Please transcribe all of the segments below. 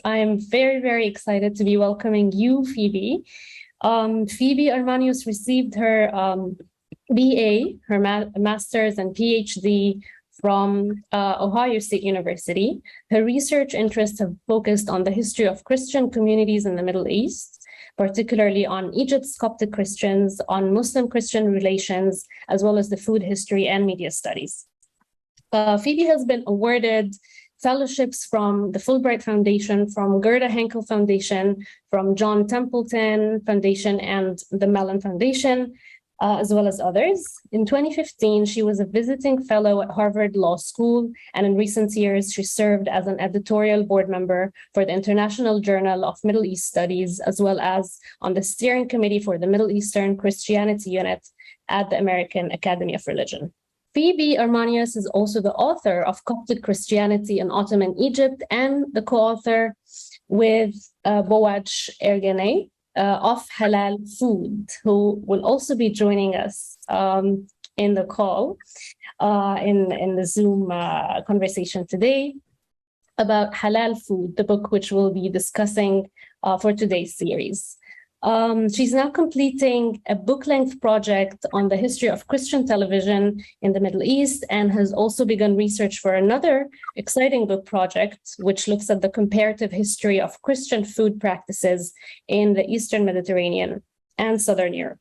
I'm very, very excited to be welcoming you, Febe. Febe Armanios received her BA, her master's and PhD from Ohio State University. Her research interests have focused on the history of Christian communities in the Middle East, particularly on Egypt's Coptic Christians, on Muslim-Christian relations, as well as the food history and media studies. Febe has been awarded fellowships from the Fulbright Foundation, from Gerda Henkel Foundation, from John Templeton Foundation, and the Mellon Foundation, as well as others. In 2015, she was a visiting fellow at Harvard Law School, and in recent years, she served as an editorial board member for the International Journal of Middle East Studies, as well as on the steering committee for the Middle Eastern Christianity Unit at the American Academy of Religion. Febe Armanios is also the author of Coptic Christianity in Ottoman Egypt and the co-author with Boach Ergenay of Halal Food, who will also be joining us in the call, in the Zoom conversation today about Halal Food, the book which we'll be discussing for today's series. She's now completing a book-length project on the history of Christian television in the Middle East and has also begun research for another exciting book project, which looks at the comparative history of Christian food practices in the Eastern Mediterranean and Southern Europe.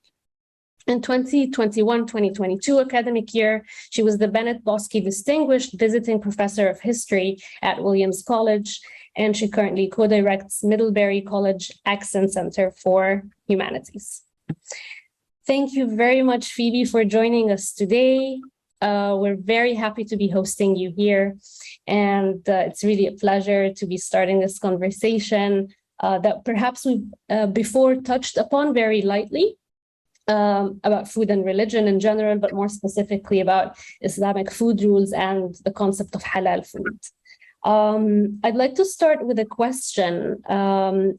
In 2021-2022 academic year, she was the Bennett Boskey Distinguished Visiting Professor of History at Williams College, and she currently co-directs Middlebury College Axinn Center for Humanities. Thank you very much, Febe, for joining us today. We're very happy to be hosting you here, and it's really a pleasure to be starting this conversation that perhaps we before touched upon very lightly, about food and religion in general, but more specifically about Islamic food rules and the concept of halal food. I'd like to start with a question.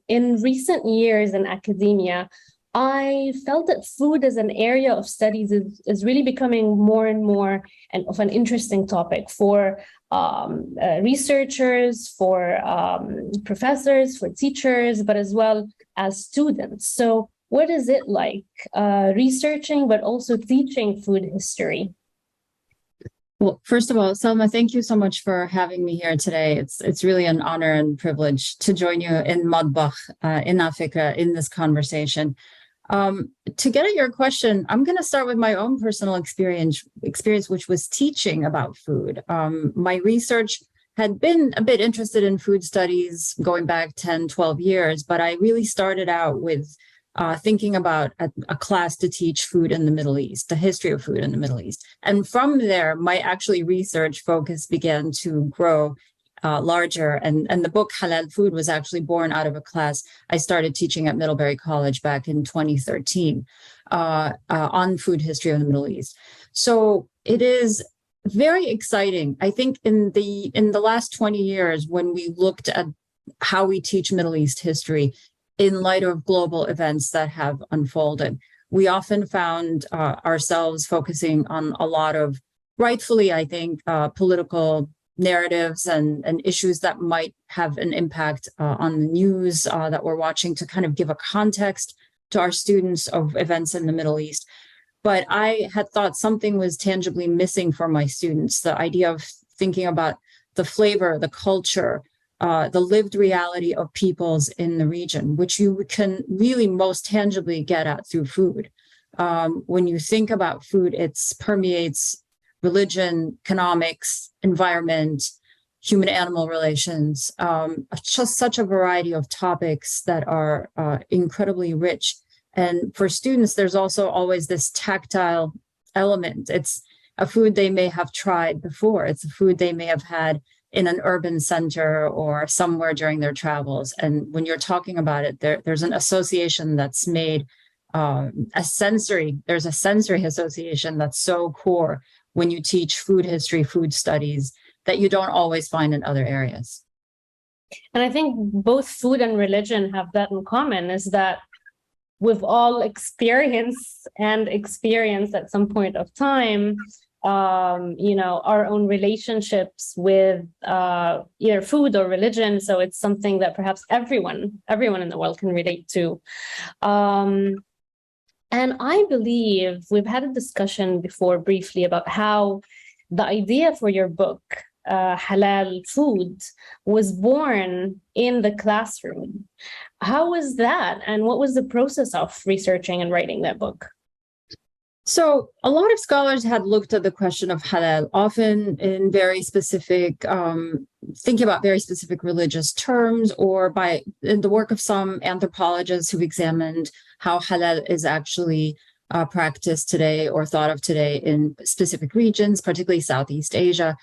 In recent years in academia, I felt that food as an area of studies is really becoming more and more of an interesting topic for researchers, for professors, for teachers, but as well as students. So what is it like researching, but also teaching food history? Well, first of all, Selma, thank you so much for having me here today. It's really an honor and privilege to join you in Matbakh, in afikra, in this conversation. To get at your question, I'm going to start with my own personal experience, which was teaching about food. My research had been a bit interested in food studies going back 10, 12 years, but I really started out with thinking about a class to teach food in the Middle East, the history of food in the Middle East. And from there, my research focus began to grow larger. And the book Halal Food was actually born out of a class I started teaching at Middlebury College back in 2013 on food history of the Middle East. So it is very exciting. I think in the last 20 years, when we looked at how we teach Middle East history, in light of global events that have unfolded, we often found ourselves focusing on a lot of, rightfully, I think, political narratives and issues that might have an impact on the news that we're watching, to kind of give a context to our students of events in the Middle East. But I had thought something was tangibly missing for my students, the idea of thinking about the flavor, the culture, the lived reality of peoples in the region, which you can really most tangibly get at through food. When you think about food, it permeates religion, economics, environment, human-animal relations, just such a variety of topics that are incredibly rich. And for students, there's also always this tactile element. It's a food they may have tried before. It's a food they may have had in an urban center or somewhere during their travels. And when you're talking about it, there's an association that's made, there's a sensory association that's so core when you teach food history, food studies, that you don't always find in other areas. And I think both food and religion have that in common, is that we've all experienced at some point of time our own relationships with either food or religion. So it's something that perhaps everyone in the world can relate to. And I believe we've had a discussion before briefly about how the idea for your book, Halal Food, was born in the classroom. How was that? And what was the process of researching and writing that book? So a lot of scholars had looked at the question of halal, often in very specific, thinking about very specific religious terms, or in the work of some anthropologists who've examined how halal is actually practiced today or thought of today in specific regions, particularly Southeast Asia.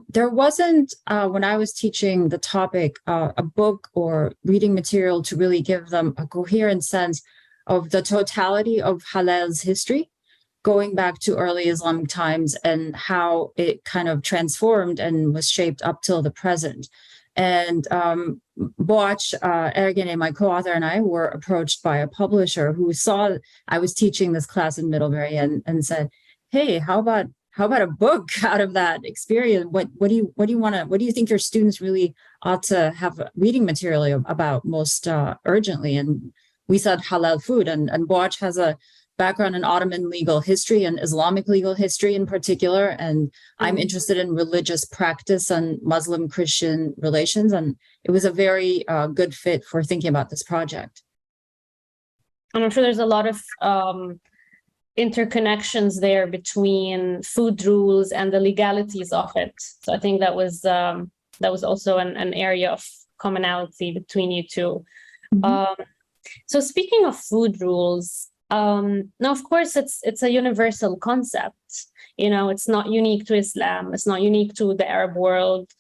There wasn't, when I was teaching the topic, a book or reading material to really give them a coherent sense of the totality of halal's history, going back to early Islamic times and how it kind of transformed and was shaped up till the present. And Boach Ergene, my co-author, and I were approached by a publisher who saw I was teaching this class in Middlebury and said, "Hey, how about a book out of that experience? What do you think your students really ought to have reading material about most urgently?" And we said Halal Food, and Boach has a background in Ottoman legal history and Islamic legal history in particular. And I'm interested in religious practice and Muslim-Christian relations. And it was a very good fit for thinking about this project. And I'm sure there's a lot of interconnections there between food rules and the legalities of it. So I think that was also an area of commonality between you two. Mm-hmm. So speaking of food rules, now, of course, it's a universal concept. It's not unique to Islam. It's not unique to the Arab world.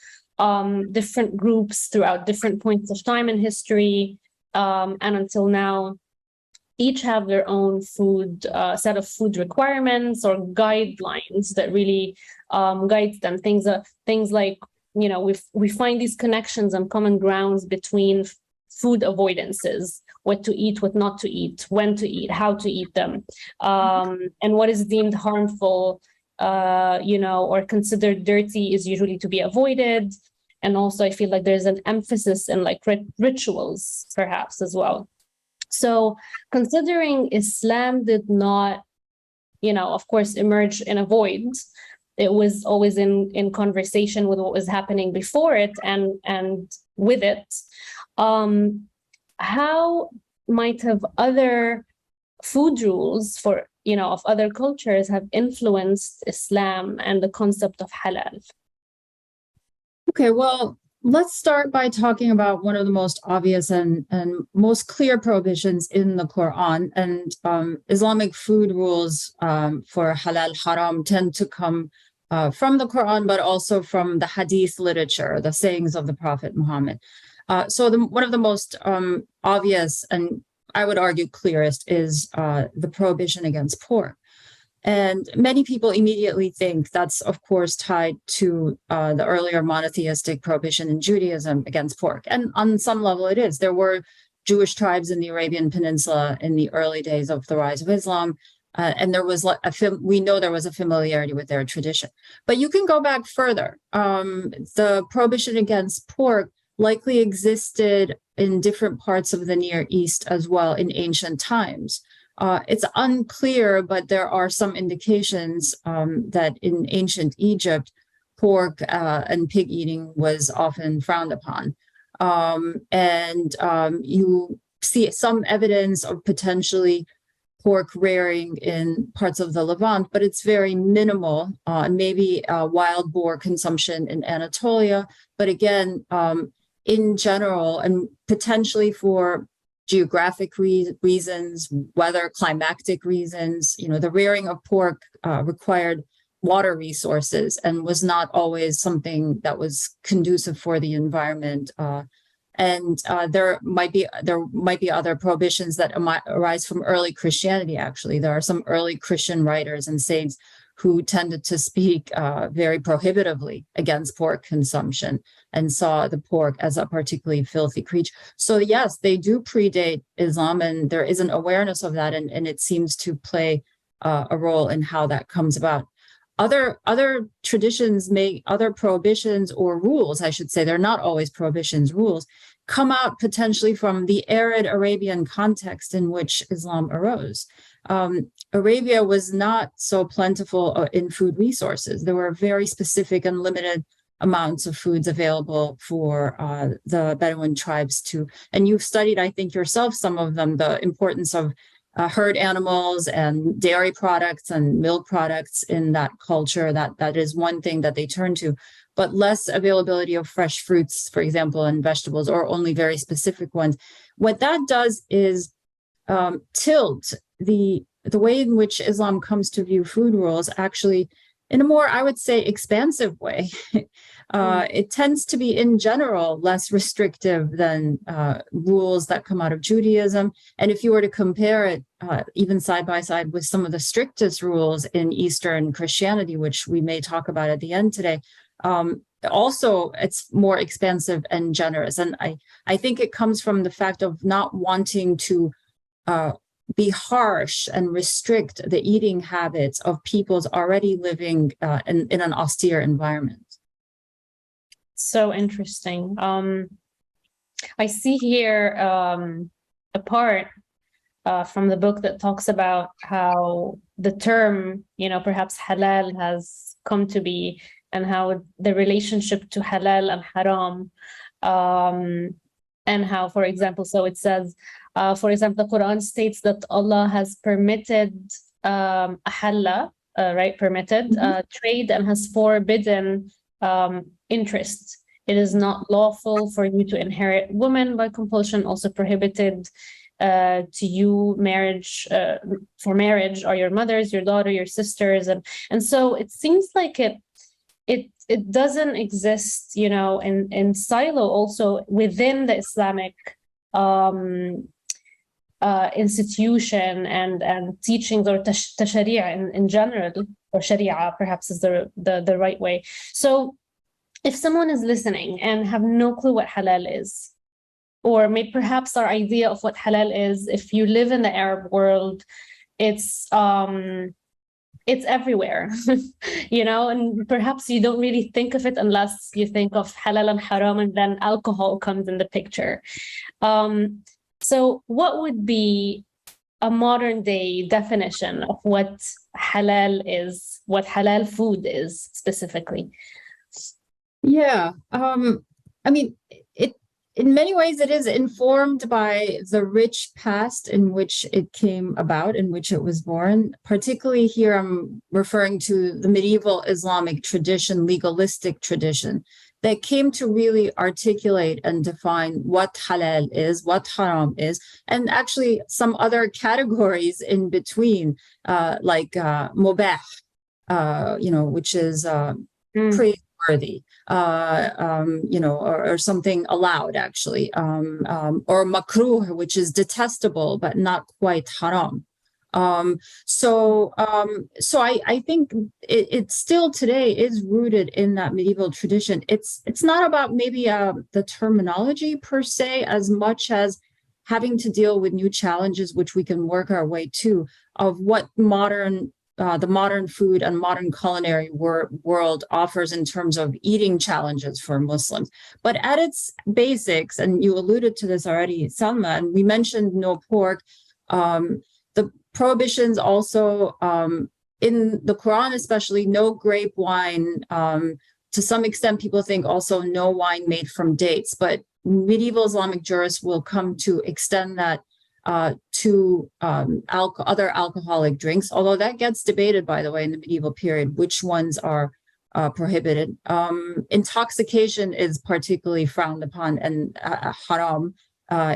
Different groups throughout different points of time in history and until now, each have their own set of food requirements or guidelines that really guides them. Things like, we find these connections and common grounds between food avoidances, what to eat, what not to eat, when to eat, how to eat them, and what is deemed harmful, or considered dirty is usually to be avoided. And also I feel like there's an emphasis in like rituals perhaps as well. So considering Islam did not, of course, emerge in a void, it was always in conversation with what was happening before it and with it. How might have other food rules of other cultures have influenced Islam and the concept of halal? Okay, well, let's start by talking about one of the most obvious and most clear prohibitions in the Quran. And Islamic food rules for halal haram tend to come from the Quran, but also from the hadith literature, the sayings of the Prophet Muhammad. So one of the most obvious and I would argue clearest is the prohibition against pork. And many people immediately think that's, of course, tied to the earlier monotheistic prohibition in Judaism against pork. And on some level it is. There were Jewish tribes in the Arabian Peninsula in the early days of the rise of Islam. And there was we know there was a familiarity with their tradition. But you can go back further. The prohibition against pork likely existed in different parts of the Near East as well in ancient times. It's unclear, but there are some indications that in ancient Egypt, pork and pig eating was often frowned upon. You see some evidence of potentially pork rearing in parts of the Levant, but it's very minimal, maybe wild boar consumption in Anatolia. But again, in general, and potentially for geographic reasons, weather, climactic reasons, the rearing of pork required water resources and was not always something that was conducive for the environment. There might be other prohibitions that arise from early Christianity. Actually, there are some early Christian writers and saints who tended to speak very prohibitively against pork consumption and saw the pork as a particularly filthy creature. So yes, they do predate Islam, and there is an awareness of that, and it seems to play a role in how that comes about. other traditions make other prohibitions or rules, I should say, they're not always prohibitions, rules, come out potentially from the arid Arabian context in which Islam arose. Arabia was not so plentiful in food resources. There were very specific and limited amounts of foods available for the Bedouin tribes to, and you've studied, I think yourself, some of them, the importance of herd animals and dairy products and milk products in that culture. That is one thing that they turn to, but less availability of fresh fruits, for example, and vegetables, or only very specific ones. What that does is tilt the way in which Islam comes to view food rules actually in a more, I would say, expansive way. It tends to be, in general, less restrictive than rules that come out of Judaism. And if you were to compare it, even side by side with some of the strictest rules in Eastern Christianity, which we may talk about at the end today, also it's more expansive and generous. And I think it comes from the fact of not wanting to be harsh and restrict the eating habits of peoples already living in an austere environment. So interesting. I see here a part from the book that talks about how the term, perhaps halal has come to be, and how the relationship to halal and haram, and how, for example, so it says, for example, the Quran states that Allah has permitted ahalla, right, permitted trade, and has forbidden interest. It is not lawful for you to inherit women by compulsion, also prohibited to you marriage for marriage are your mothers, your daughter, your sisters, and so it seems like it doesn't exist, in silo also within the Islamic institution and teachings, or tashari'a in general, or sharia perhaps is the right way. So if someone is listening and have no clue what halal is, or maybe perhaps our idea of what halal is, if you live in the Arab world, it's everywhere, and perhaps you don't really think of it unless you think of halal and haram, and then alcohol comes in the picture. So what would be a modern day definition of what halal is, what halal food is specifically? Yeah, I mean, in many ways, it is informed by the rich past in which it came about, in which it was born. Particularly here, I'm referring to the medieval Islamic tradition, legalistic tradition, that came to really articulate and define what halal is, what haram is, and actually some other categories in between, like mubah, which is praiseworthy, or something allowed, actually, or makruh, which is detestable but not quite haram. So I think it still today is rooted in that medieval tradition. It's not about maybe the terminology per se, as much as having to deal with new challenges, which we can work our way to, of what the modern food and modern culinary world offers in terms of eating challenges for Muslims. But at its basics, and you alluded to this already, Salma, and we mentioned no pork, the prohibitions also, in the Quran especially, no grape wine. To some extent, people think also no wine made from dates, but medieval Islamic jurists will come to extend that to other alcoholic drinks, although that gets debated, by the way, in the medieval period, which ones are prohibited. Intoxication is particularly frowned upon and haram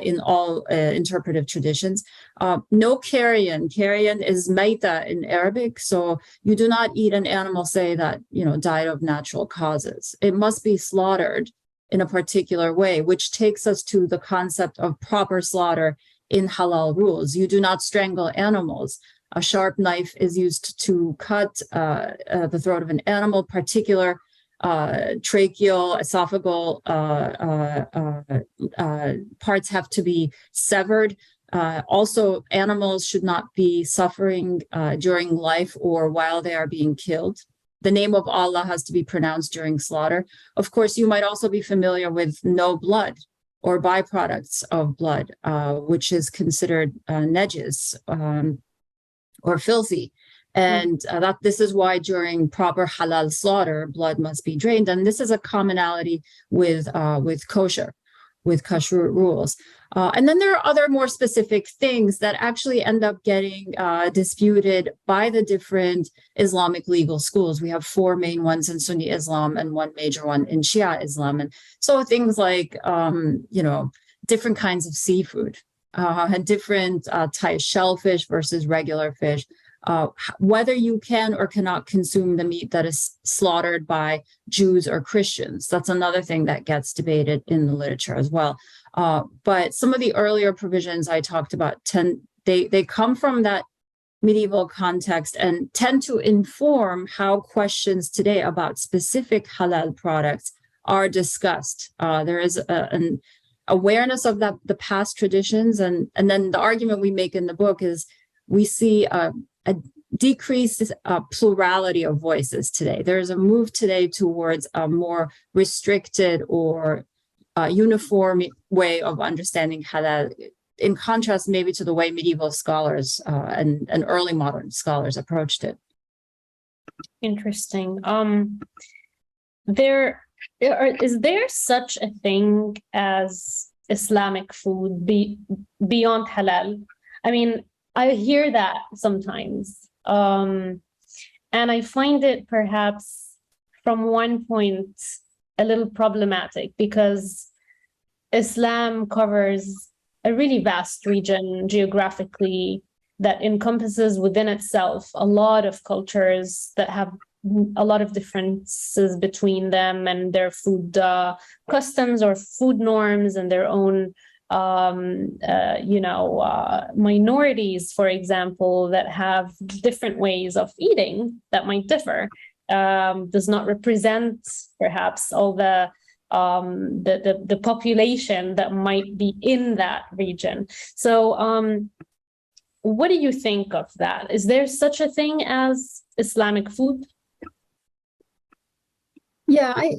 in all interpretive traditions. No carrion. Carrion is maita in Arabic, so you do not eat an animal, say, that died of natural causes. It must be slaughtered in a particular way, which takes us to the concept of proper slaughter in halal rules. You do not strangle animals. A sharp knife is used to cut the throat of an animal. Particular tracheal, esophageal parts have to be severed. Also, animals should not be suffering during life or while they are being killed. the name of Allah has to be pronounced during slaughter. Of course, you might also be familiar with no blood or byproducts of blood, which is considered najis or filthy. And that this is why during proper halal slaughter, blood must be drained. And this is a commonality with kosher, with kashrut rules. And then there are other more specific things that actually end up getting disputed by the different Islamic legal schools. We have 4 main ones in Sunni Islam and 1 major one in Shia Islam. And so things like, different kinds of seafood, and different types, shellfish versus regular fish, whether you can or cannot consume the meat that is slaughtered by Jews or Christians. That's another thing that gets debated in the literature as well. But some of the earlier provisions I talked about they come from that medieval context and tend to inform how questions today about specific halal products are discussed. There is an awareness of the past traditions, and then the argument we make in the book is we see a decreased plurality of voices today. There's a move today towards a more restricted or uniform way of understanding halal, in contrast maybe to the way medieval scholars and early modern scholars approached it. Interesting. Is there such a thing as Islamic food beyond halal? I mean, I hear that sometimes, and I find it perhaps from one point a little problematic, because Islam covers a really vast region geographically that encompasses within itself a lot of cultures that have a lot of differences between them and their food customs or food norms, and their own minorities, for example, that have different ways of eating that might differ, does not represent perhaps all the population that might be in that region. So what do you think of that? Is there such a thing as Islamic food? Yeah, I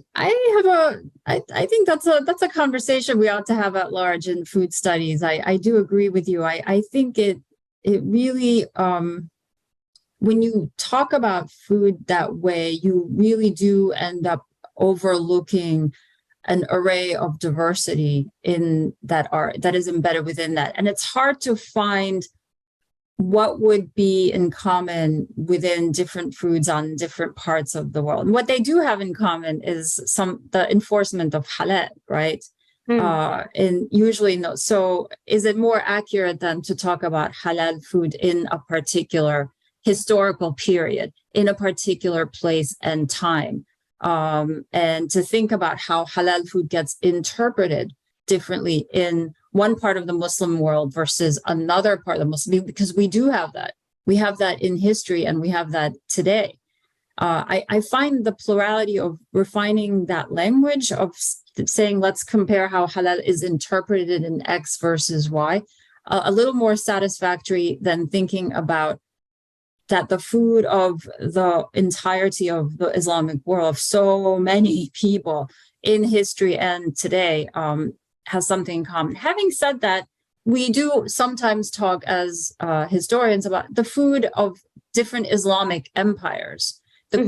think that's a conversation we ought to have at large in food studies. I do agree with you. I think it really, when you talk about food that way, you really do end up overlooking an array of diversity that is embedded within that. And it's hard to find what would be in common within different foods on different parts of the world. And what they do have in common is the enforcement of halal, right? And usually no. So is it more accurate than to talk about halal food in a particular historical period, in a particular place and time? And to think about how halal food gets interpreted differently in one part of the Muslim world versus another part of the Muslim, because we do have that. We have that in history and we have that today. I find the plurality of refining that language of saying, let's compare how halal is interpreted in X versus Y, a little more satisfactory than thinking about that the food of the entirety of the Islamic world, of so many people in history and today, has something in common. Having said that, we do sometimes talk as historians about the food of different Islamic empires, the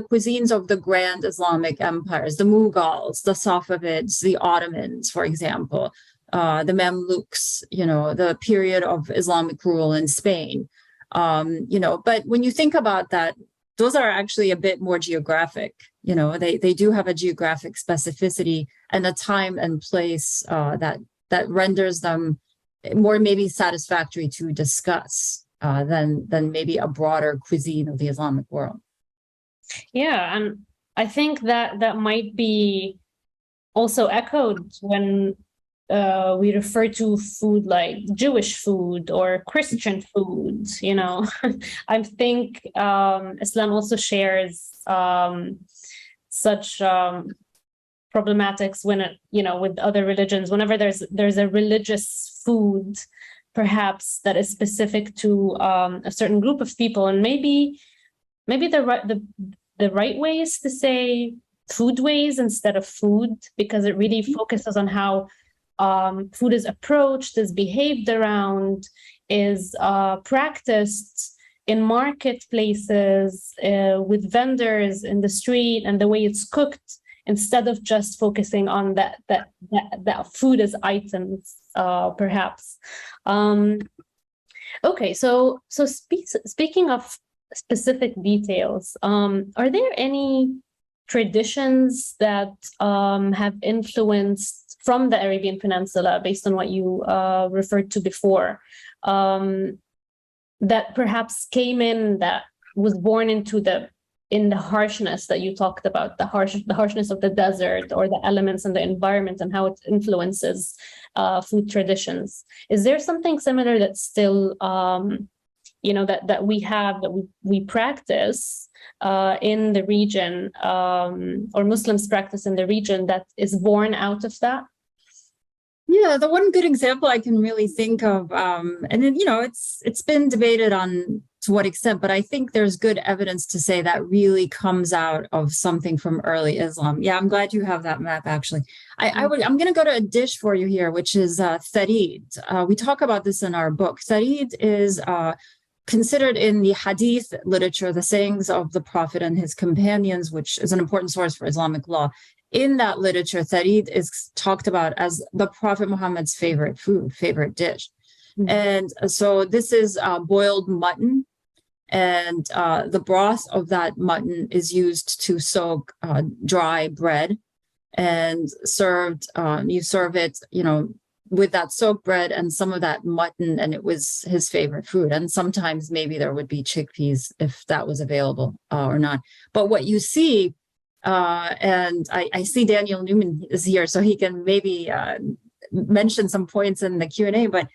cuisines of the grand Islamic empires, the Mughals, the Safavids, the Ottomans, for example, the Mamluks, the period of Islamic rule in Spain. But when you think about that, those are actually a bit more geographic. They do have a geographic specificity and a time and place that renders them more maybe satisfactory to discuss than maybe a broader cuisine of the Islamic world. Yeah, and I think that might be also echoed when we refer to food like Jewish food or Christian food. I think Islam also shares such problematics when with other religions. Whenever there's a religious food, perhaps that is specific to a certain group of people, and maybe the the right way is to say foodways instead of food, because it really focuses on how food is approached, is behaved around, is practiced in marketplaces, with vendors in the street, and the way it's cooked, instead of just focusing on that food as items, perhaps. Okay, so speaking of specific details, are there any traditions that have influenced from the Arabian Peninsula, based on what you referred to before, that perhaps came in, that was born into in the harshness that you talked about, the harshness of the desert, or the elements and the environment, and how it influences food traditions? Is there something similar that's still, that we have, that we practice in the region, or Muslims practice in the region, that is born out of that? Yeah, the one good example I can really think of, and then, it's been debated on to what extent, but I think there's good evidence to say that really comes out of something from early Islam. Yeah, I'm glad you have that map, actually. I'm going to go to a dish for you here, which is tharid. We talk about this in our book. Tharid is considered in the hadith literature, the sayings of the Prophet and his companions, which is an important source for Islamic law. In that literature, tharid is talked about as the Prophet Muhammad's favorite food, favorite dish. Mm-hmm. And so this is boiled mutton, and the broth of that mutton is used to soak dry bread, and served, you serve it, with that soaked bread and some of that mutton, and it was his favorite food. And sometimes maybe there would be chickpeas if that was available or not. But what you see, and I see Daniel Newman is here, so he can maybe mention some points in the Q&A, but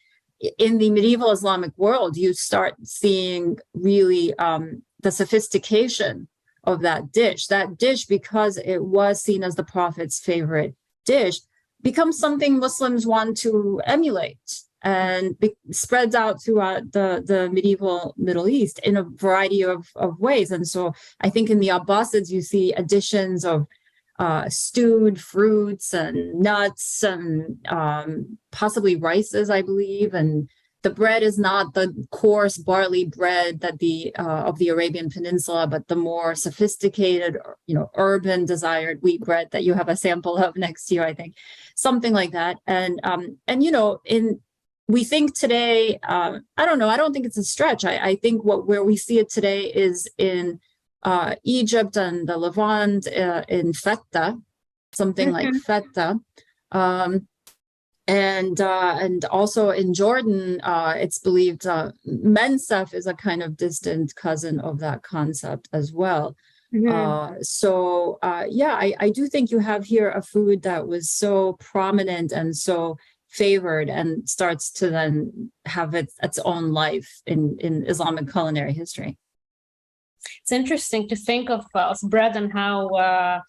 in the medieval Islamic world, you start seeing really the sophistication of that dish. That dish, because it was seen as the Prophet's favorite dish, becomes something Muslims want to emulate, and spreads out throughout the medieval Middle East in a variety of ways. And so I think in the Abbasids, you see additions of stewed fruits and nuts and possibly rices, I believe. And the bread is not the coarse barley bread that of the Arabian Peninsula, but the more sophisticated, urban desired wheat bread that you have a sample of next to you, I think, something like that. And we think today, I don't know, I don't think it's a stretch. I think where we see it today is in Egypt and the Levant, in feta, something like feta. And also in Jordan, it's believed mensef is a kind of distant cousin of that concept as well. Mm-hmm. I do think you have here a food that was so prominent and so favored, and starts to then have its own life in Islamic culinary history. It's interesting to think of bread and how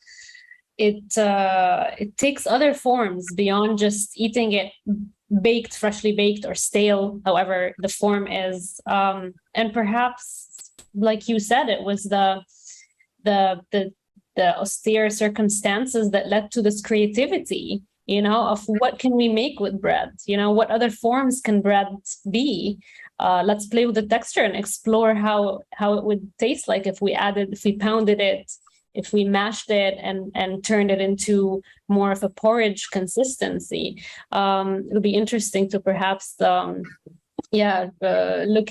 it takes other forms beyond just eating it baked, freshly baked, or stale, however the form is. And perhaps, like you said, it was the austere circumstances that led to this creativity, of what can we make with bread? What other forms can bread be? Let's play with the texture and explore how it would taste like if we pounded it, if we mashed it and turned it into more of a porridge consistency. It'll be interesting to perhaps look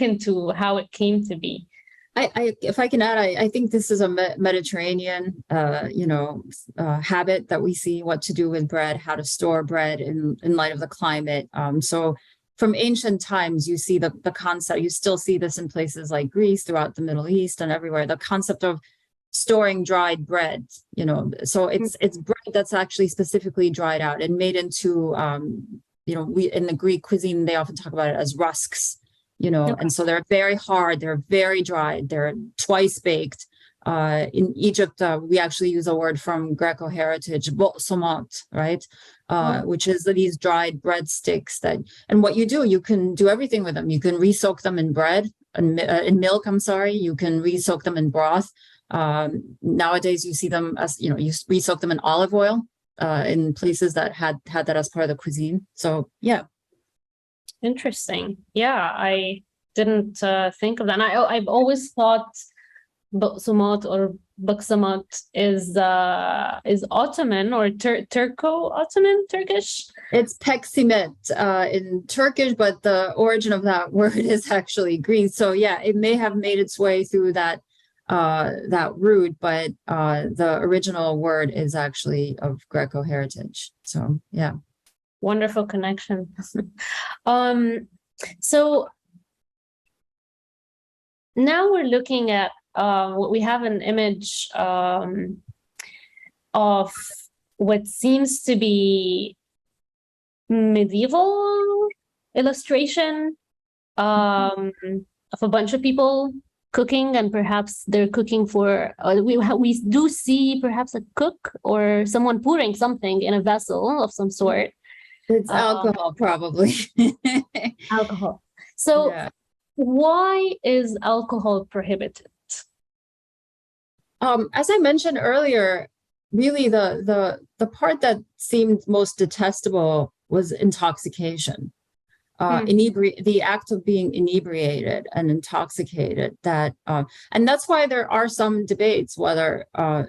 into how it came to be. If I can add, I think this is a Mediterranean, habit that we see, what to do with bread, how to store bread in light of the climate. So from ancient times, you see the concept, you still see this in places like Greece, throughout the Middle East and everywhere, the concept of storing dried bread, so it's bread that's actually specifically dried out and made into, in the Greek cuisine, they often talk about it as rusks. And so they're very hard, they're very dry, they're twice baked. In Egypt, we actually use a word from Greco heritage, bosomat, right? Which is these dried breadsticks and what you do, you can do everything with them. You can re-soak them in bread, in milk, you can re-soak them in broth. Nowadays, you see them as, you re-soak them in olive oil in places that had that as part of the cuisine. So, yeah. Interesting. Yeah, I didn't think of that. And I've always thought Baqsumat or Baksamat is Ottoman or Turco-Ottoman, Turkish. It's peksimet in Turkish, but the origin of that word is actually Greek. So yeah, it may have made its way through that route, but the original word is actually of Greco heritage. So yeah. Wonderful connection. So now we're looking at what we have an image of what seems to be medieval illustration of a bunch of people cooking, and perhaps they're cooking for we do see perhaps a cook or someone pouring something in a vessel of some sort. It's alcohol, probably. Alcohol. So yeah. Why is alcohol prohibited? As I mentioned earlier, really the part that seemed most detestable was intoxication. The act of being inebriated and intoxicated, and that's why there are some debates whether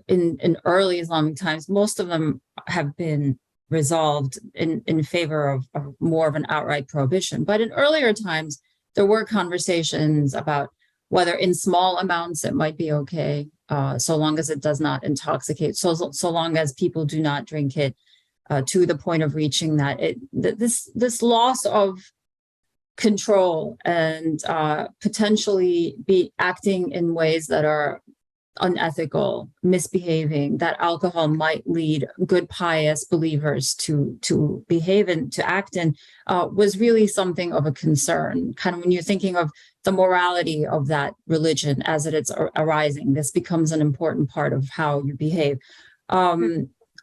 in early Islamic times, most of them have been resolved in favor of more of an outright prohibition. But in earlier times, there were conversations about whether in small amounts it might be okay, so long as it does not intoxicate, so long as people do not drink it to the point of reaching this loss of control and potentially be acting in ways that are unethical, misbehaving, that alcohol might lead good, pious believers to behave and to act in, was really something of a concern. Kind of when you're thinking of the morality of that religion as it is arising, this becomes an important part of how you behave.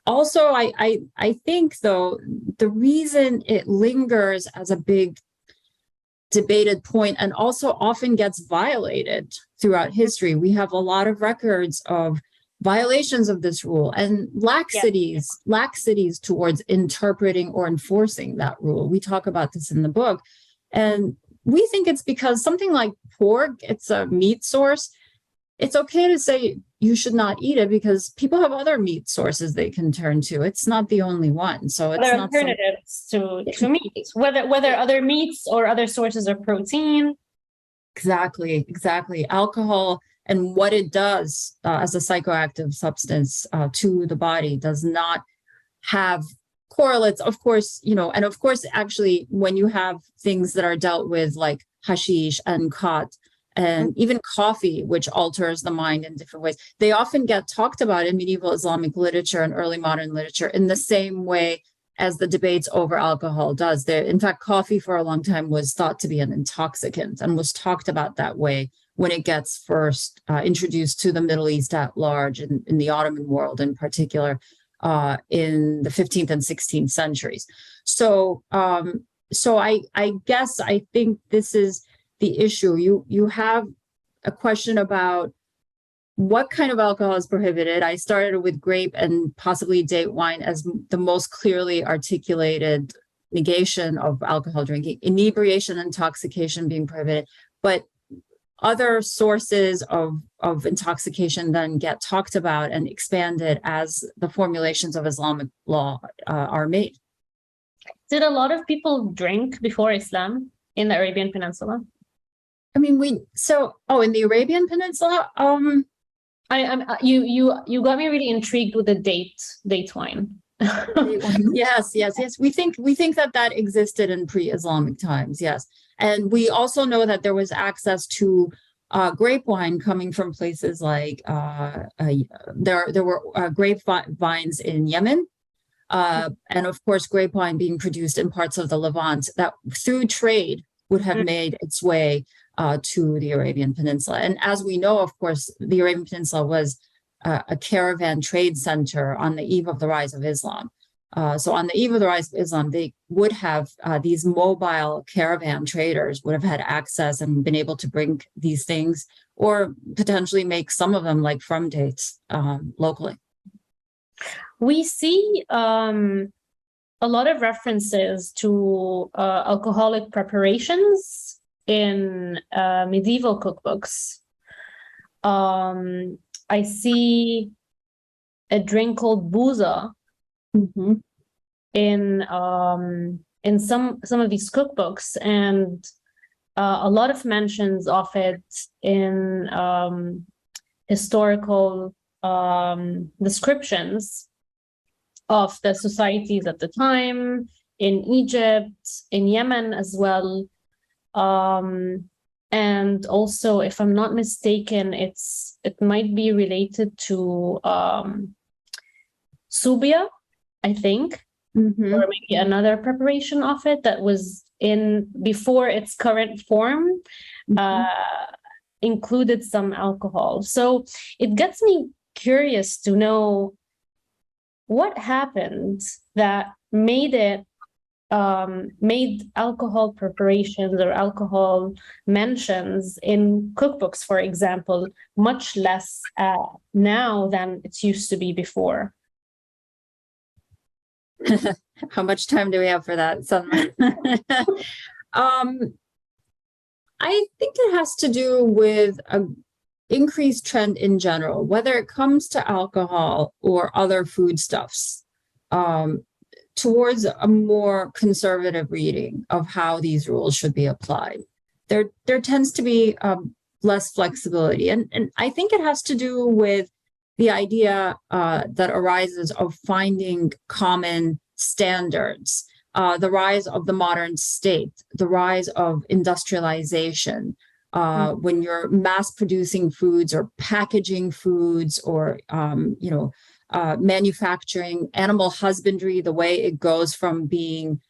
Also, I think, though, the reason it lingers as a big debated point and also often gets violated throughout history. We have a lot of records of violations of this rule and laxities towards interpreting or enforcing that rule. We talk about this in the book. And we think it's because something like pork, it's a meat source. It's okay to say you should not eat it because people have other meat sources they can turn to. It's not the only one. So it's not alternatives to meat, whether other meats or other sources of protein. Exactly. Alcohol and what it does as a psychoactive substance to the body does not have correlates, of course, and of course, actually, when you have things that are dealt with like hashish and khat, and even coffee, which alters the mind in different ways, they often get talked about in medieval Islamic literature and early modern literature in the same way as the debates over alcohol does. In fact, coffee for a long time was thought to be an intoxicant and was talked about that way when it gets first introduced to the Middle East at large, in the Ottoman world in particular, in the 15th and 16th centuries. So I guess I think this is the issue. You have a question about what kind of alcohol is prohibited. I started with grape and possibly date wine as the most clearly articulated negation of alcohol drinking, inebriation, intoxication being prohibited, but other sources of intoxication then get talked about and expanded as the formulations of Islamic law are made. Did a lot of people drink before Islam in the Arabian Peninsula? I mean, in the Arabian Peninsula, you got me really intrigued with the date wine. Yes. We think that existed in pre-Islamic times. Yes, and we also know that there was access to grape wine coming from places like there were grape vines in Yemen, and of course, grape wine being produced in parts of the Levant that through trade would have made its way to the Arabian Peninsula. And as we know, of course, the Arabian Peninsula was a caravan trade center on the eve of the rise of Islam. So on the eve of the rise of Islam, they would have these mobile caravan traders would have had access and been able to bring these things, or potentially make some of them like from dates locally. We see a lot of references to alcoholic preparations in medieval cookbooks. I see a drink called booza in some of these cookbooks, and a lot of mentions of it in historical descriptions of the societies at the time, in Egypt, in Yemen as well. And also, if I'm not mistaken, it might be related to subia, I think, or maybe another preparation of it that was in before its current form, included some alcohol. So it gets me curious to know what happened that made alcohol preparations or alcohol mentions in cookbooks, for example, much less now than it used to be before. How much time do we have for that, Salma? I think it has to do with an increased trend in general, whether it comes to alcohol or other foodstuffs, towards a more conservative reading of how these rules should be applied. There tends to be less flexibility. And I think it has to do with the idea that arises of finding common standards, the rise of the modern state, the rise of industrialization, when you're mass producing foods or packaging foods or, manufacturing, animal husbandry, the way it goes from being,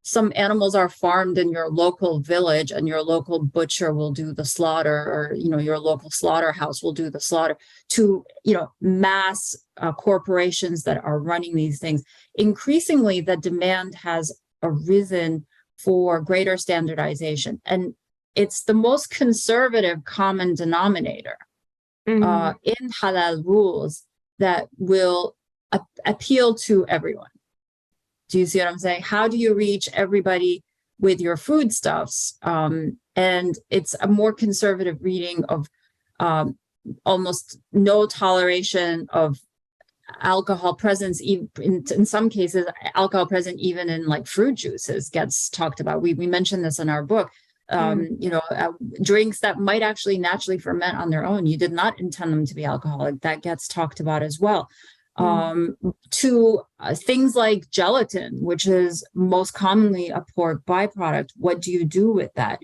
some animals are farmed in your local village and your local butcher will do the slaughter, or, your local slaughterhouse will do the slaughter, to, mass corporations that are running these things. Increasingly, the demand has arisen for greater standardization. And it's the most conservative common denominator in halal rules that will appeal to everyone. Do you see what I'm saying? How do you reach everybody with your foodstuffs? And it's a more conservative reading of almost no toleration of alcohol presence. In some cases, alcohol present even in like fruit juices gets talked about. We mentioned this in our book. Drinks that might actually naturally ferment on their own. You did not intend them to be alcoholic. That gets talked about as well. To things like gelatin, which is most commonly a pork byproduct. What do you do with that?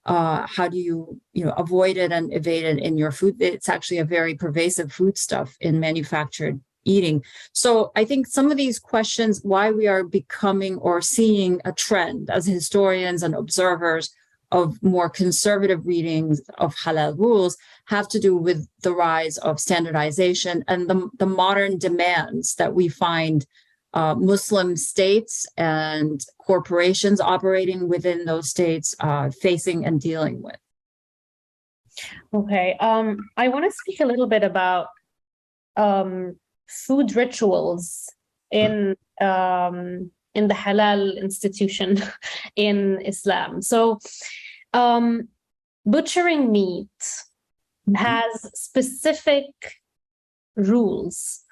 How do you, avoid it and evade it in your food? It's actually a very pervasive foodstuff in manufactured eating. So I think some of these questions, why we are becoming or seeing a trend as historians and observers of more conservative readings of halal rules, have to do with the rise of standardization and the modern demands that we find Muslim states and corporations operating within those states facing and dealing with. Okay, I want to speak a little bit about food rituals in the halal institution in Islam. So butchering meat has specific rules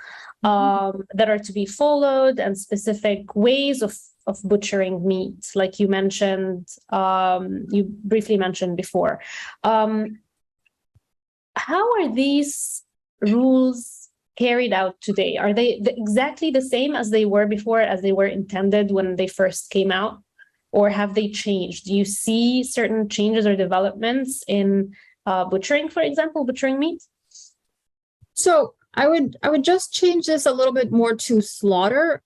that are to be followed, and specific ways of butchering meat, like you mentioned, you briefly mentioned before. How are these rules carried out today? Are they exactly the same as they were before, as they were intended when they first came out? Or have they changed? Do you see certain changes or developments in butchering, for example, butchering meat? So I would just change this a little bit more to slaughter.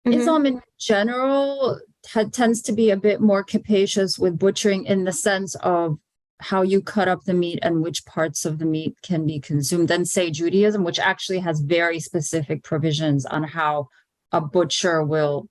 Islam in general tends to be a bit more capacious with butchering in the sense of how you cut up the meat and which parts of the meat can be consumed than, say, Judaism, which actually has very specific provisions on how a butcher will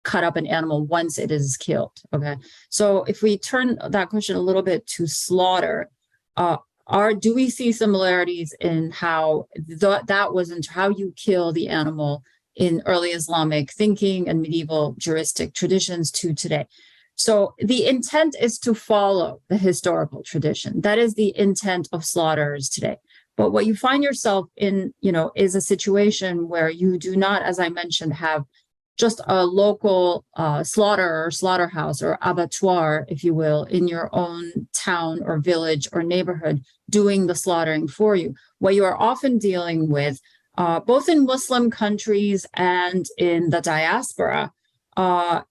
cut up an animal once it is killed. Okay, so if we turn that question a little bit to slaughter, do we see similarities in how that was into how you kill the animal in early Islamic thinking and medieval juristic traditions to today? So the intent is to follow the historical tradition. That is the intent of slaughterers today. But what you find yourself in, is a situation where you do not, as I mentioned, have just a local slaughter or slaughterhouse or abattoir, if you will, in your own town or village or neighborhood doing the slaughtering for you. What you are often dealing with, both in Muslim countries and in the diaspora,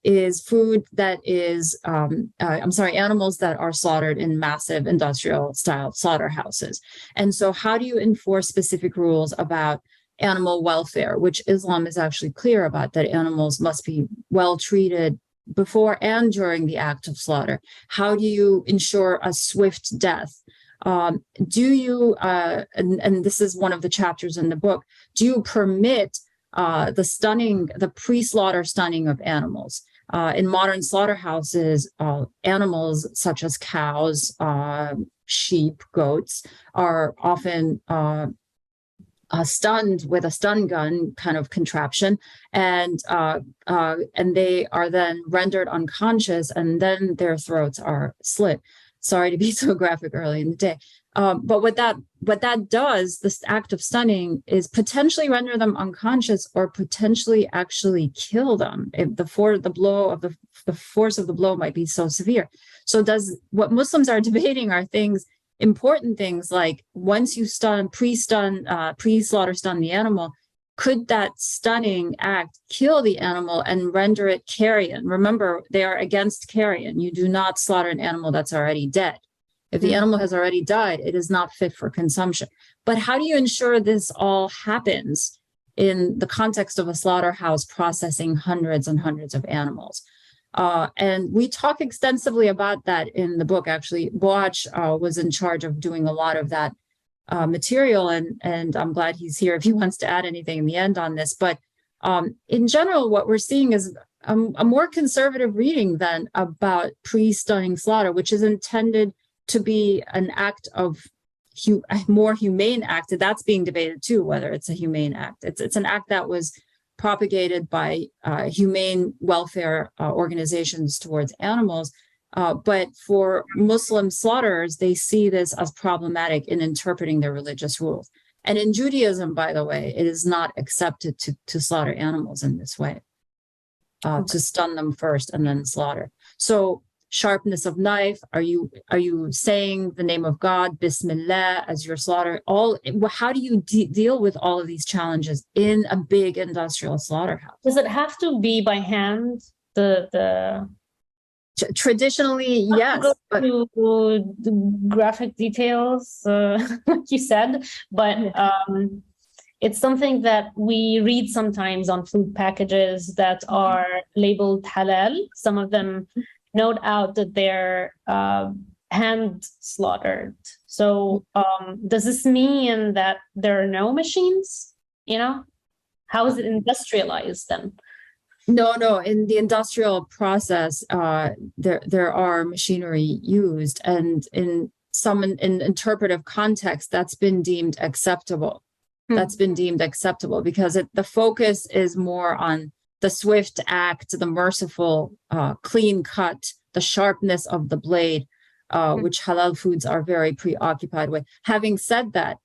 is food that is, animals that are slaughtered in massive industrial style slaughterhouses. And so how do you enforce specific rules about animal welfare, which Islam is actually clear about, that animals must be well treated before and during the act of slaughter? How do you ensure a swift death? Do you, and this is one of the chapters in the book, do you permit the pre-slaughter stunning of animals? In modern slaughterhouses, animals such as cows, sheep, goats are often stunned with a stun gun kind of contraption, and they are then rendered unconscious, and then their throats are slit. Sorry to be so graphic early in the day, but what that does, this act of stunning, is potentially render them unconscious or potentially actually kill them if the force of the blow might be so severe. So what Muslims are debating are important things like, once you pre-slaughter stun the animal, could that stunning act kill the animal and render it carrion? Remember, they are against carrion. You do not slaughter an animal that's already dead. If the animal has already died, it is not fit for consumption. But how do you ensure this all happens in the context of a slaughterhouse processing hundreds and hundreds of animals? And we talk extensively about that in the book. Actually, Boach was in charge of doing a lot of that material, and I'm glad he's here if he wants to add anything in the end on this. But in general, what we're seeing is a more conservative reading than about pre-stunning slaughter, which is intended to be an act of a more humane act. That's being debated too, whether it's a humane act. It's an act that was propagated by humane welfare organizations towards animals. But for Muslim slaughterers, they see this as problematic in interpreting their religious rules. And in Judaism, by the way, it is not accepted to slaughter animals in this way, to stun them first and then slaughter. So sharpness of knife, are you saying the name of God, Bismillah, as your slaughter? How do you deal with all of these challenges in a big industrial slaughterhouse? Does it have to be by hand? Traditionally, yes. But to graphic details, like you said, but it's something that we read sometimes on food packages that are labeled halal. Some of them note out that they're hand slaughtered. So does this mean that there are no machines? How is it industrialized then? No. In the industrial process, there are machinery used, and in some interpretive context, that's been deemed acceptable. That's been deemed acceptable because the focus is more on the swift act, the merciful, clean cut, the sharpness of the blade, which halal foods are very preoccupied with. Having said that,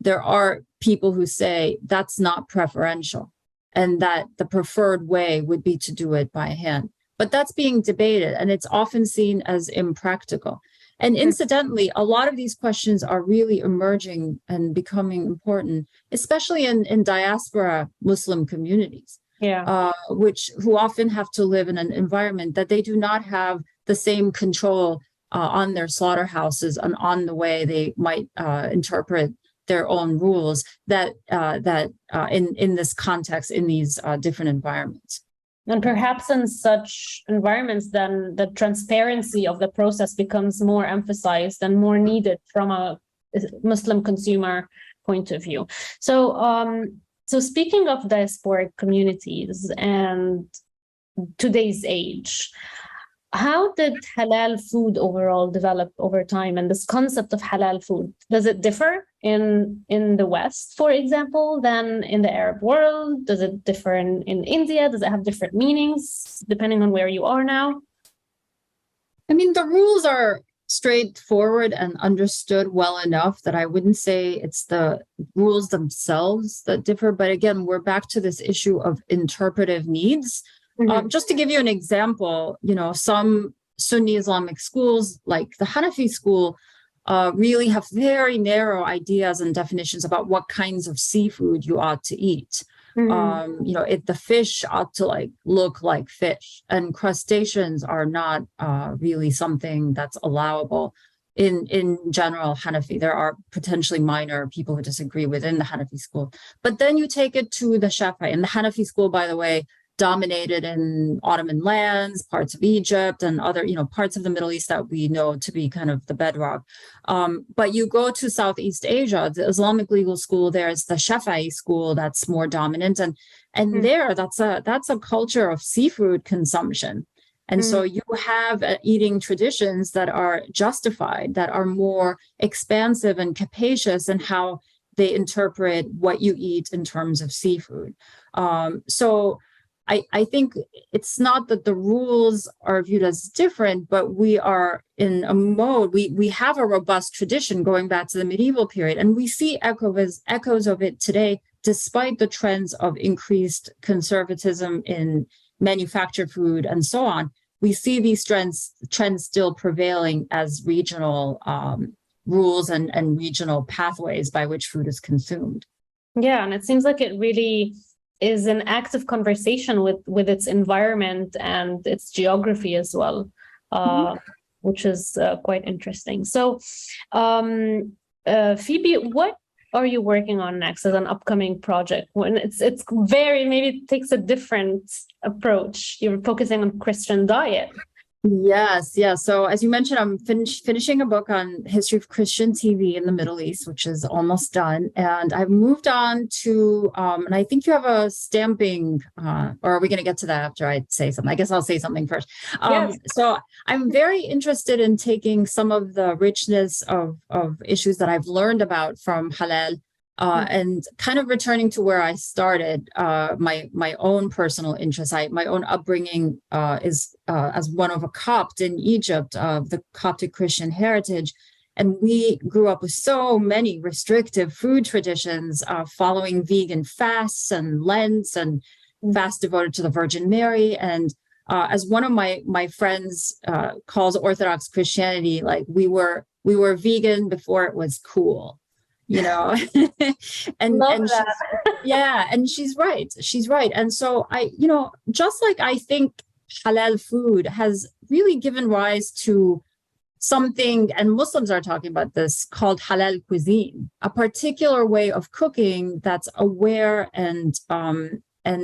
there are people who say that's not preferential and that the preferred way would be to do it by hand. But that's being debated, and it's often seen as impractical. And incidentally, a lot of these questions are really emerging and becoming important, especially in diaspora Muslim communities. Who often have to live in an environment that they do not have the same control on their slaughterhouses and on the way they might interpret their own rules that in this context, in these different environments. And perhaps in such environments, then the transparency of the process becomes more emphasized and more needed from a Muslim consumer point of view. So So speaking of diasporic communities and today's age, how did halal food overall develop over time? And this concept of halal food, does it differ in the West, for example, than in the Arab world? Does it differ in India? Does it have different meanings depending on where you are now? I mean, the rules are straightforward and understood well enough that I wouldn't say it's the rules themselves that differ. But again, we're back to this issue of interpretive needs. Just to give you an example, some Sunni Islamic schools, like the Hanafi school, really have very narrow ideas and definitions about what kinds of seafood you ought to eat. The fish ought to look like fish, and crustaceans are not really something that's allowable in general Hanafi. There are potentially minor people who disagree within the Hanafi school. But then you take it to the Shafi'i, and the Hanafi school, by the way, dominated in Ottoman lands, parts of Egypt, and other, parts of the Middle East that we know to be kind of the bedrock. But you go to Southeast Asia, the Islamic legal school, there's the Shafi'i school that's more dominant, and there that's a culture of seafood consumption. And so you have eating traditions that are justified, that are more expansive and capacious in how they interpret what you eat in terms of seafood. So I think it's not that the rules are viewed as different, but we are in a mode, we have a robust tradition going back to the medieval period, and we see echoes of it today, despite the trends of increased conservatism in manufactured food and so on. We see these trends still prevailing as regional rules and regional pathways by which food is consumed. Yeah, and it seems like it really is an active conversation with its environment and its geography as well, which is quite interesting. So, Phoebe, what are you working on next as an upcoming project? When it's maybe it takes a different approach. You're focusing on Christian diet. Yes. So as you mentioned, I'm finishing a book on history of Christian TV in the Middle East, which is almost done. And I've moved on to, and I think you have a stamping, or are we going to get to that after I say something? I guess I'll say something first. Yes. So I'm very interested in taking some of the richness of issues that I've learned about from halal, and kind of returning to where I started, my own personal interest. My own upbringing is as one of a Copt in Egypt, of the Coptic Christian heritage. And we grew up with so many restrictive food traditions, following vegan fasts and Lents and fasts devoted to the Virgin Mary. And as one of my friends calls Orthodox Christianity, like we were vegan before it was cool. and she's right. And so just like I think halal food has really given rise to something, and Muslims are talking about this, called halal cuisine, a particular way of cooking that's aware and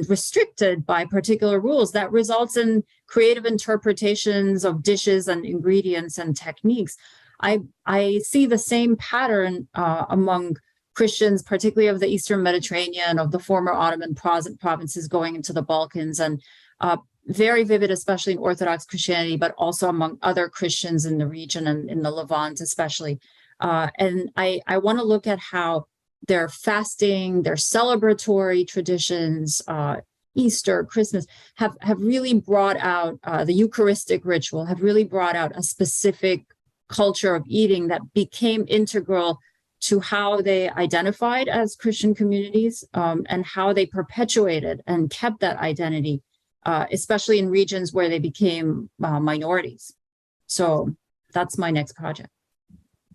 restricted by particular rules that results in creative interpretations of dishes and ingredients and techniques. I see the same pattern among Christians, particularly of the Eastern Mediterranean, of the former Ottoman provinces going into the Balkans, and very vivid, especially in Orthodox Christianity, but also among other Christians in the region and in the Levant especially. And I want to look at how their fasting, their celebratory traditions, Easter, Christmas, have really brought out the Eucharistic ritual, have really brought out a specific culture of eating that became integral to how they identified as Christian communities, and how they perpetuated and kept that identity, especially in regions where they became minorities. So that's my next project.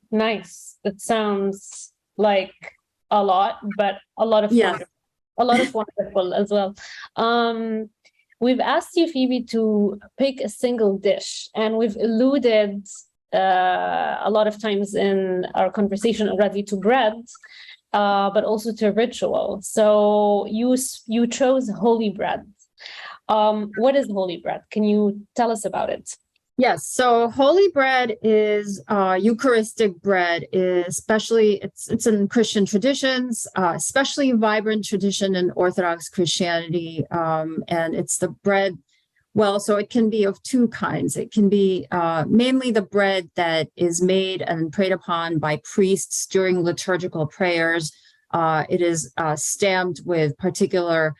Nice. It sounds like a lot, but a lot of wonderful as well. We've asked you, Phoebe, to pick a single dish, and we've alluded a lot of times in our conversation already to bread, but also to ritual. So you chose holy bread. What is holy bread? Can you tell us about it? Yes, so holy bread is Eucharistic bread, especially it's in Christian traditions, especially vibrant tradition in Orthodox Christianity, and it's the bread. Well, so it can be of two kinds. It can be mainly the bread that is made and prayed upon by priests during liturgical prayers. It is stamped with particular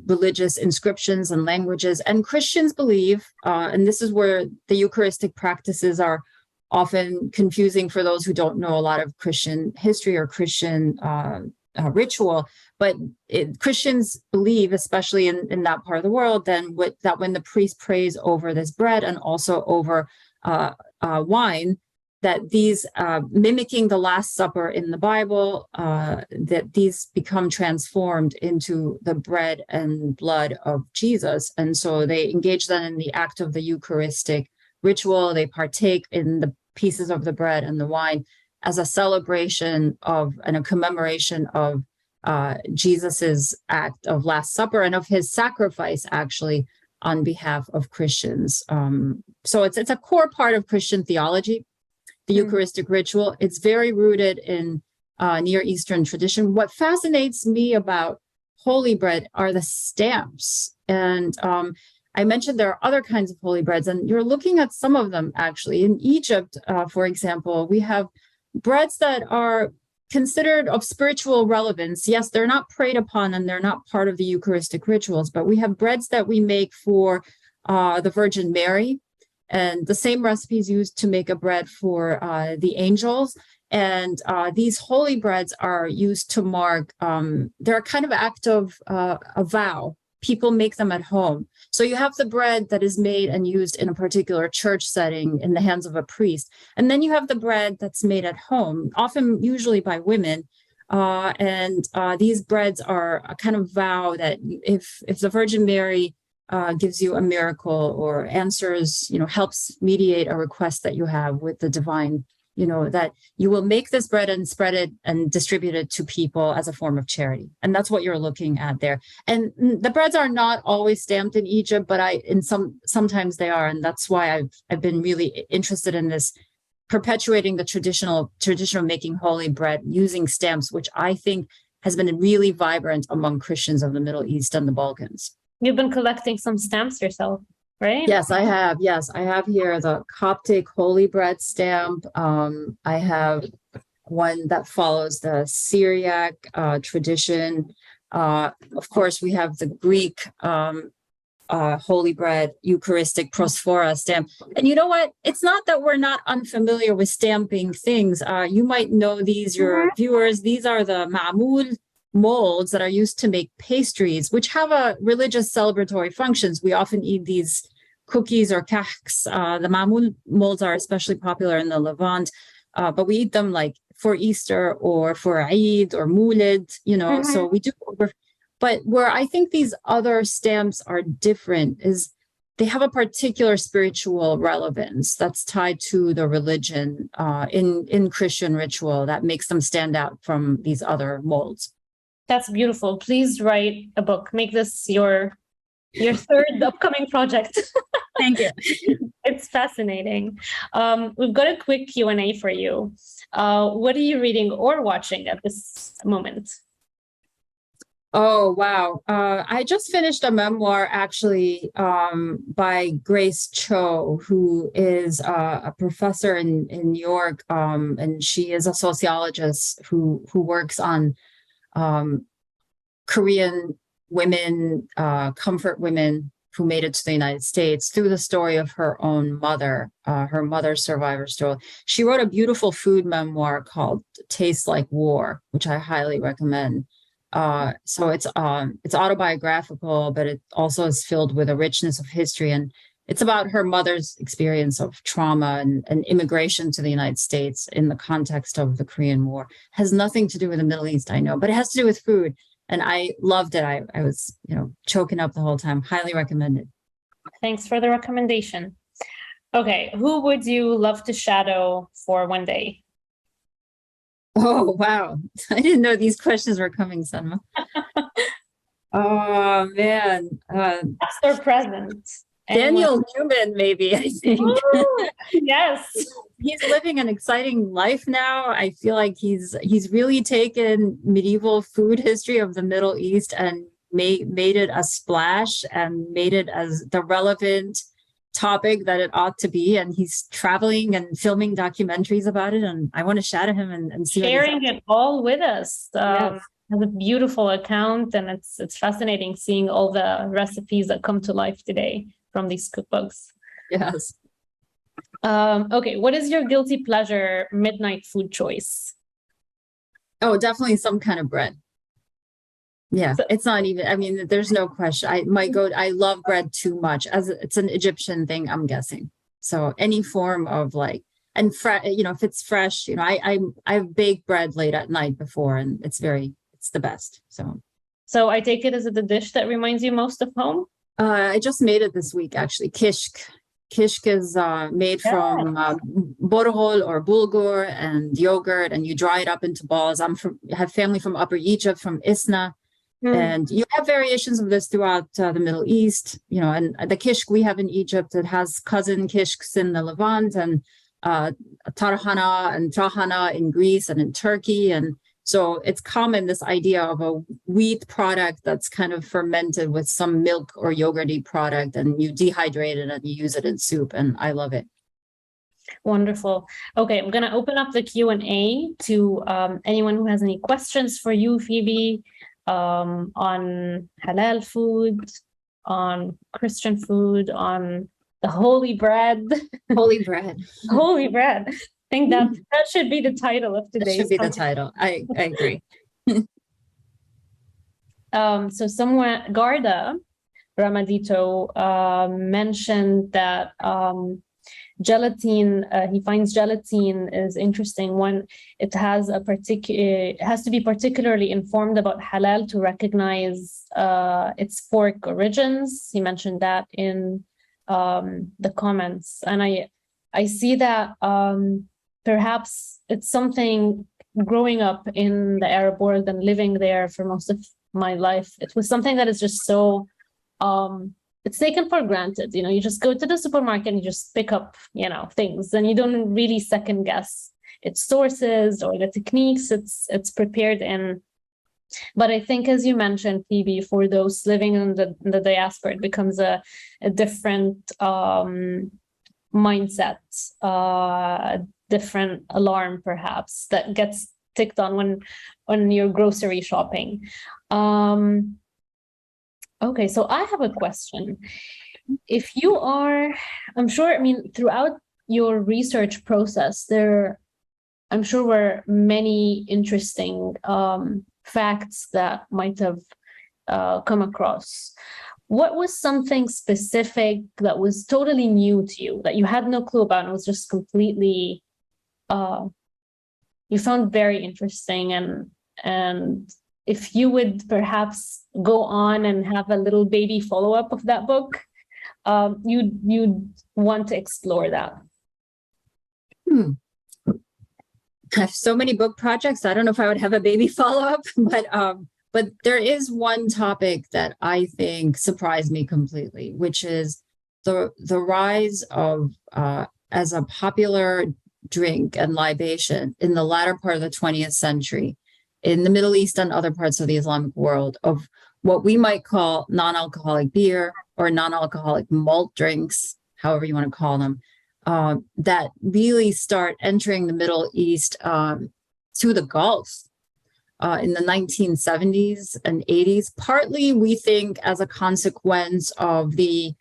religious inscriptions and languages. And Christians believe, and this is where the Eucharistic practices are often confusing for those who don't know a lot of Christian history or Christian ritual, but Christians believe, especially in that part of the world, then that when the priest prays over this bread and also over wine, that these, mimicking the Last Supper in the Bible, that these become transformed into the bread and blood of Jesus. And so they engage then in the act of the Eucharistic ritual. They partake in the pieces of the bread and the wine as a celebration of and a commemoration of Jesus's act of Last Supper and of his sacrifice, actually, on behalf of Christians. So it's a core part of Christian theology, the Eucharistic ritual. It's very rooted in Near Eastern tradition. What fascinates me about holy bread are the stamps. And I mentioned there are other kinds of holy breads, and you're looking at some of them, actually. In Egypt, for example, we have breads that are considered of spiritual relevance. Yes, they're not prayed upon and they're not part of the Eucharistic rituals, but we have breads that we make for the Virgin Mary, and the same recipes used to make a bread for the angels. And these holy breads are used to mark, they're a kind of act of a vow. People make them at home. So you have the bread that is made and used in a particular church setting in the hands of a priest. And then you have the bread that's made at home, often usually by women. And these breads are a kind of vow that if the Virgin Mary gives you a miracle or answers, helps mediate a request that you have with the divine, that you will make this bread and spread it and distribute it to people as a form of charity. And that's what you're looking at there. And the breads are not always stamped in Egypt, but sometimes they are. And that's why I've been really interested in this, perpetuating the traditional making holy bread using stamps, which I think has been really vibrant among Christians of the Middle East and the Balkans. You've been collecting some stamps yourself, right? Yes, I have. Yes, I have here the Coptic holy bread stamp. I have one that follows the Syriac tradition. Of course, we have the Greek holy bread Eucharistic prosphora stamp. And you know what? It's not that we're not unfamiliar with stamping things. You might know these, your viewers. These are the ma'mul molds that are used to make pastries, which have a religious celebratory functions. We often eat these cookies or kahks. The ma'mul molds are especially popular in the Levant, but we eat them like for Easter or for Eid or Moulid, so we do. But where I think these other stamps are different is they have a particular spiritual relevance that's tied to the religion in Christian ritual that makes them stand out from these other molds. That's beautiful. Please write a book. Make this your third upcoming project. Thank you. It's fascinating. We've got a quick Q&A for you. What are you reading or watching at this moment? Oh, wow. I just finished a memoir, actually, by Grace Cho, who is a professor in New York, and she is a sociologist who works on Korean women, comfort women who made it to the United States through the story of her own mother, her mother's survivor story. She wrote a beautiful food memoir called Tastes Like War, which I highly recommend. So it's autobiographical, but it also is filled with a richness of history. And it's about her mother's experience of trauma and immigration to the United States in the context of the Korean War. It has nothing to do with the Middle East, I know, but it has to do with food. And I loved it. I was, choking up the whole time. Highly recommended. Thanks for the recommendation. Okay, who would you love to shadow for one day? Oh, wow. I didn't know these questions were coming, Sanma. Oh, man. Past or present? Daniel Newman, maybe, I think. Oh, yes. He's living an exciting life now. I feel like he's really taken medieval food history of the Middle East and made it a splash and made it as the relevant topic that it ought to be. And he's traveling and filming documentaries about it. And I want to shout at him and see sharing it all with us. Yes. Has a beautiful account, and it's fascinating seeing all the recipes that come to life today from these cookbooks. Yes. Okay, what is your guilty pleasure midnight food choice? Oh, definitely some kind of bread. Yeah, it's not even, I mean, there's no question. I love bread too much, as it's an Egyptian thing, I'm guessing. So any form of like, and if it's fresh, I've baked bread late at night before, and it's the best. So I take it as the dish that reminds you most of home? I just made it this week, actually. Kishk. Kishk is made from borhol or bulgur and yogurt, and you dry it up into balls. I have family from Upper Egypt, from Isna. And you have variations of this throughout the Middle East, and the kishk we have in Egypt, it has cousin kishks in the Levant, and tarhana and trahana in Greece and in Turkey. And so it's common, this idea of a wheat product that's kind of fermented with some milk or yogurty product, and you dehydrate it and you use it in soup, and I love it. Wonderful. Okay, I'm going to open up the Q&A to anyone who has any questions for you, Febe, on halal food, on Christian food, on the holy bread. Holy bread. Holy bread. I think that should be the title of today's. That should be the title. I agree. So someone, Gerda Ramadito, mentioned that gelatin, he finds gelatin is interesting when it has has to be particularly informed about halal to recognize its pork origins. He mentioned that in the comments, and I see that perhaps it's something, growing up in the Arab world and living there for most of my life, it was something that is just so it's taken for granted. You just go to the supermarket and you just pick up, things, and you don't really second guess its sources or the techniques it's prepared in. But I think, as you mentioned, Febe, for those living in the diaspora, it becomes a different mindset, different alarm, perhaps, that gets ticked on when you're grocery shopping. Okay, so I have a question. If you are, I'm sure, throughout your research process, I'm sure were many interesting facts that might have come across. What was something specific that was totally new to you, that you had no clue about, and was just completely, you found very interesting, and if you would perhaps go on and have a little baby follow-up of that book, you'd want to explore that? I have so many book projects. I don't know if I would have a baby follow-up, but there is one topic that I think surprised me completely, which is the rise of as a popular drink and libation in the latter part of the 20th century in the Middle East and other parts of the Islamic world, of what we might call non-alcoholic beer or non-alcoholic malt drinks, however you want to call them, that really start entering the Middle East through the Gulf in the 1970s and 80s, partly, we think, as a consequence of the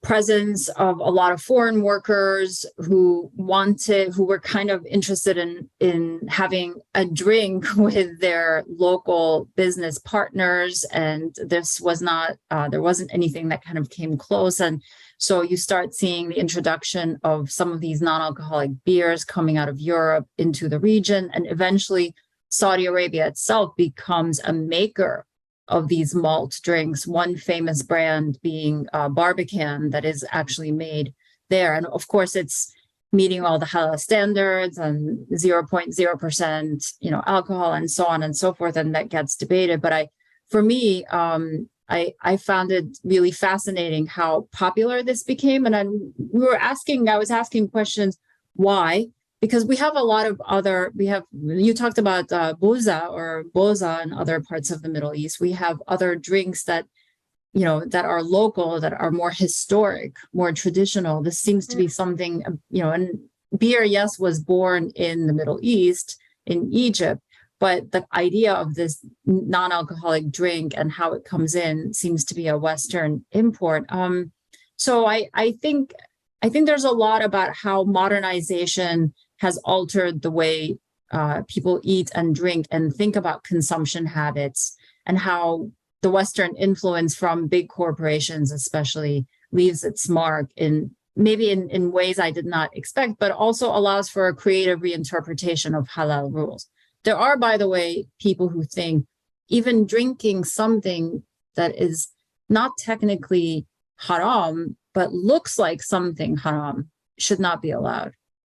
presence of a lot of foreign workers who were kind of interested in having a drink with their local business partners, and this was not there wasn't anything that kind of came close. And so you start seeing the introduction of some of these non-alcoholic beers coming out of Europe into the region, and eventually Saudi Arabia itself becomes a maker of these malt drinks, one famous brand being Barbican, that is actually made there. And of course, it's meeting all the halal standards and 0.0%, alcohol and so on and so forth, and that gets debated. But for me, I found it really fascinating how popular this became. And I was asking questions, why? Because we have a lot of you talked about boza or boza in other parts of the Middle East. We have other drinks that, that are local, that are more historic, more traditional. This seems to be something, and beer, yes, was born in the Middle East, in Egypt, but the idea of this non-alcoholic drink and how it comes in seems to be a Western import. So I think there's a lot about how modernization has altered the way people eat and drink and think about consumption habits, and how the Western influence from big corporations especially leaves its mark in ways I did not expect, but also allows for a creative reinterpretation of halal rules. There are, by the way, people who think even drinking something that is not technically haram, but looks like something haram, should not be allowed.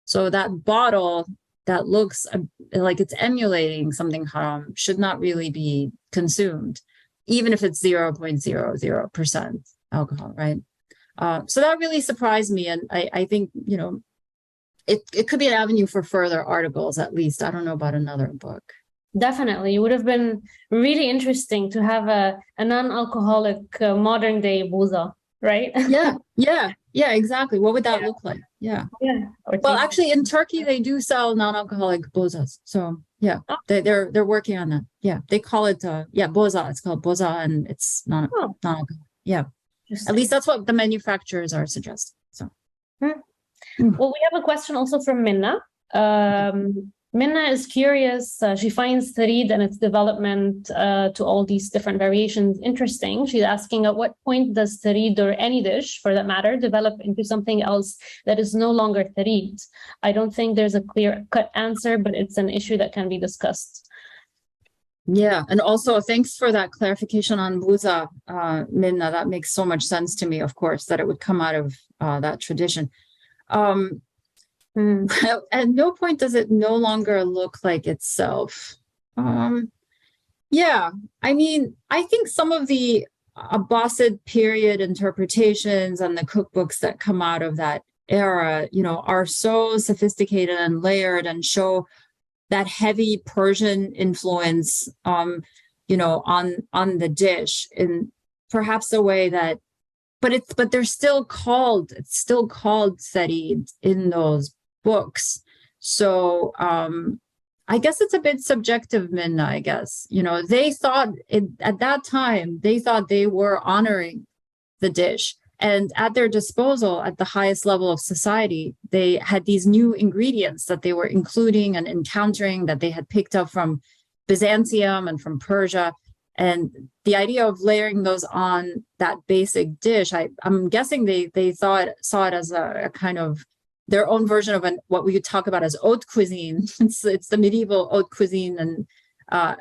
So that bottle that looks like it's emulating something haram should not really be consumed, even if it's 0.00% alcohol, right? So that really surprised me. And I think, it could be an avenue for further articles, at least. I don't know about another book. Definitely. It would have been really interesting to have a non-alcoholic modern day boza, right? Yeah, exactly. What would that look like? Yeah. Well, actually, in Turkey, they do sell non-alcoholic bozas. So yeah, they're working on that. Yeah, they call it boza. It's called boza, and it's non-alcoholic. Yeah, at least that's what the manufacturers are suggesting. So. Well, we have a question also from Minna. Minna is curious. She finds Tharid and its development to all these different variations interesting. She's asking, at what point does Tharid, or any dish for that matter, develop into something else that is no longer Tharid? I don't think there's a clear-cut answer, but it's an issue that can be discussed. Yeah, and also thanks for that clarification on buza, Minna. That makes so much sense to me, of course, that it would come out of that tradition. At no point does it no longer look like itself. Yeah, I mean, I think some of the Abbasid period interpretations and the cookbooks that come out of that era, are so sophisticated and layered and show that heavy Persian influence, on the dish in perhaps a way that, but they're still called Tharid in those books. So I guess it's a bit subjective, Minna, I guess. They thought at that time, they were honoring the dish. And at their disposal, at the highest level of society, they had these new ingredients that they were including and encountering, that they had picked up from Byzantium and from Persia. And the idea of layering those on that basic dish, I'm guessing they saw it as a kind of their own version of what we would talk about as haute cuisine. It's the medieval haute cuisine, and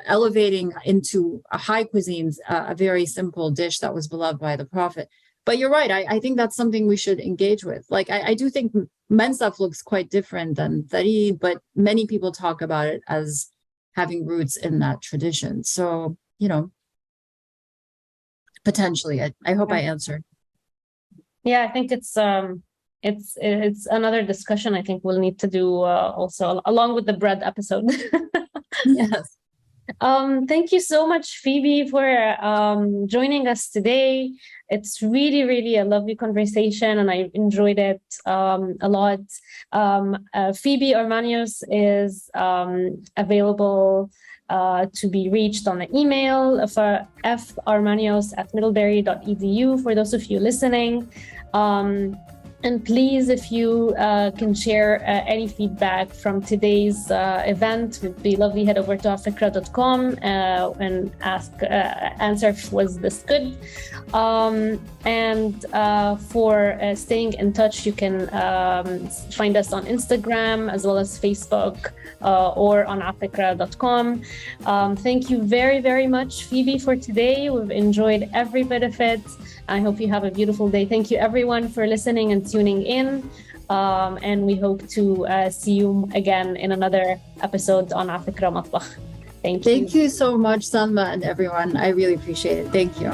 elevating into a high cuisine, a very simple dish that was beloved by the Prophet. But you're right. I think that's something we should engage with. Like, I do think mensaf looks quite different than Tharid, but many people talk about it as having roots in that tradition. So, potentially, I hope I answered. Yeah, I think it's another discussion I think we'll need to do also along with the bread episode. Yes. Thank you so much, Febe, for joining us today. It's really, really a lovely conversation, and I enjoyed it a lot. Febe Armanios is available to be reached on the email for farmanios@middlebury.edu for those of you listening. And please, if you can share any feedback from today's event, it would be lovely. Head over to afikra.com and answer if was this good. And for staying in touch, you can find us on Instagram as well as Facebook or on afikra.com. Thank you very, very much, Febe, for today. We've enjoyed every bit of it. I hope you have a beautiful day. Thank you, everyone, for listening and tuning in. And we hope to see you again in another episode on Afikra Matbakh. Thank you. Thank you so much, Salma, and everyone. I really appreciate it. Thank you.